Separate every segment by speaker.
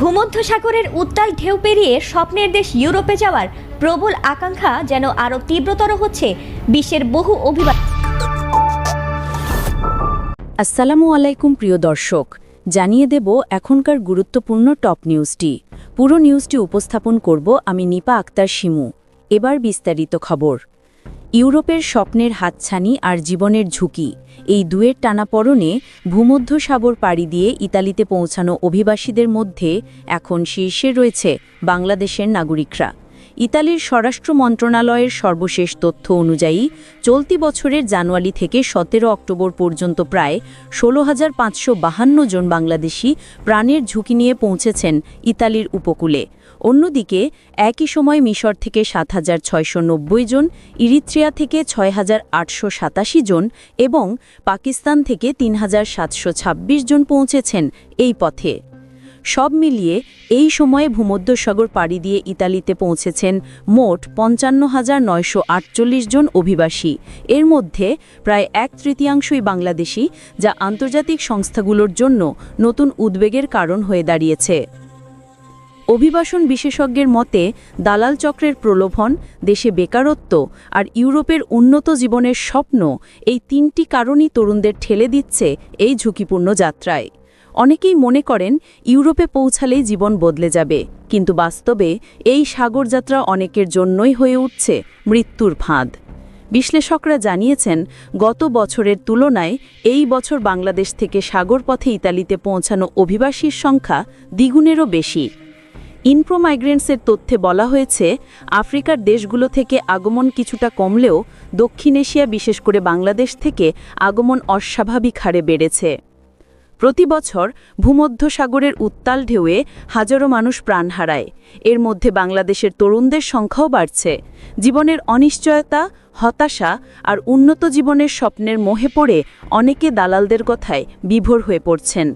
Speaker 1: ভূমধ্যসাগরের উত্তাল ঢেউ পেরিয়ে স্বপ্নের দেশ ইউরোপে যাওয়ার প্রবল আকাঙ্ক্ষা যেন আরও তীব্রতর হচ্ছে বিশ্বের বহু অভিবাসী।
Speaker 2: আসসালামু আলাইকুম প্রিয় দর্শক, জানিয়ে দেব এখনকার গুরুত্বপূর্ণ টপ নিউজটি। পুরো নিউজটি উপস্থাপন করব আমি নিপা আক্তার শিমু। এবার বিস্তারিত খবর। ইউরোপের স্বপ্নের হাতছানি আর জীবনের ঝুঁকি, এই দুয়ের টানাপড়নে ভূমধ্যসাগর পাড়ি দিয়ে ইতালিতে পৌঁছানো অভিবাসীদের মধ্যে এখন শীর্ষে রয়েছে বাংলাদেশের নাগরিকরা। ইতালির স্বরাষ্ট্র মন্ত্রণালয়ের সর্বশেষ তথ্য অনুযায়ী চলতি বছরের জানুয়ারি থেকে ১৭ অক্টোবর পর্যন্ত প্রায় ১৬,৫৫২ জন বাংলাদেশি প্রাণের ঝুঁকি নিয়ে পৌঁছেছেন ইতালির উপকূলে। অন্যদিকে একই সময় মিশর থেকে ৭,৬৯০ জন, ইরিত্রিয়া থেকে ৬,৮৮৭ জন এবং পাকিস্তান থেকে ৩,৭২৬ জন পৌঁছেছেন এই পথে। সব মিলিয়ে এই সময়ে ভূমধ্যসাগর পাড়ি দিয়ে ইতালিতে পৌঁছেছেন মোট ৫৫,৯৪৮ জন অভিবাসী। এর মধ্যে প্রায় ১/৩ বাংলাদেশি, যা আন্তর্জাতিক সংস্থাগুলোর জন্য নতুন উদ্বেগের কারণ হয়ে দাঁড়িয়েছে। অভিবাসন বিশেষজ্ঞের মতে দালাল চক্রের প্রলোভন, দেশে বেকারত্ব আর ইউরোপের উন্নত জীবনের স্বপ্ন, এই তিনটি কারণই তরুণদের ঠেলে দিচ্ছে এই ঝুঁকিপূর্ণ যাত্রায়। অনেকেই মনে করেন ইউরোপে পৌঁছালেই জীবন বদলে যাবে, কিন্তু বাস্তবে এই সাগরযাত্রা অনেকের জন্যই হয়ে উঠছে মৃত্যুর ফাঁদ। বিশ্লেষকরা জানিয়েছেন, গত বছরের তুলনায় এই বছর বাংলাদেশ থেকে সাগরপথে ইতালিতে পৌঁছানো অভিবাসীর সংখ্যা দ্বিগুণেরও বেশি। ইনপ্রো মাইগ্রেন্টসের তথ্যে বলা হয়েছে, আফ্রিকার দেশগুলো থেকে আগমন কিছুটা কমলেও দক্ষিণ এশিয়া, বিশেষ করে বাংলাদেশ থেকে আগমন অস্বাভাবিক হারে বেড়েছে। প্রতি বছর ভূমধ্যসাগরের উত্তাল ঢেউয়ে হাজারো মানুষ প্রাণ হারায়। এর মধ্যে বাংলাদেশের তরুণদের সংখ্যাও বাড়ছে। জীবনের অনিশ্চয়তা, হতাশা আর উন্নত জীবনের স্বপ্নের মোহে পড়ে অনেকে দালালদের কথায় বিভোর হয়ে পড়ছেন।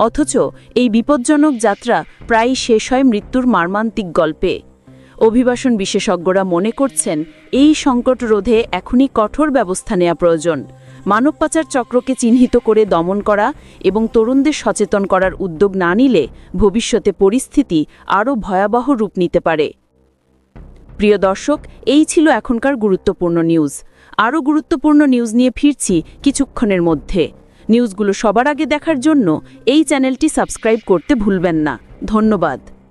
Speaker 2: অথচ এই বিপজ্জনক যাত্রা প্রায়ই শেষ হয় মৃত্যুর মর্মান্তিক গল্পে। অভিবাসন বিশেষজ্ঞরা মনে করছেন, এই সংকট রোধে এখনই কঠোর ব্যবস্থা নেওয়া প্রয়োজন। মানব পাচার চক্রকে চিহ্নিত করে দমন করা এবং তরুণদের সচেতন করার উদ্যোগ না নিলে ভবিষ্যতে পরিস্থিতি আরও ভয়াবহ রূপ নিতে পারে। প্রিয় দর্শক, এই ছিল এখনকার গুরুত্বপূর্ণ নিউজ। আরও গুরুত্বপূর্ণ নিউজ নিয়ে ফিরছি কিছুক্ষণের মধ্যে। নিউজগুলো সবার আগে দেখার জন্য এই চ্যানেলটি সাবস্ক্রাইব করতে ভুলবেন না। ধন্যবাদ।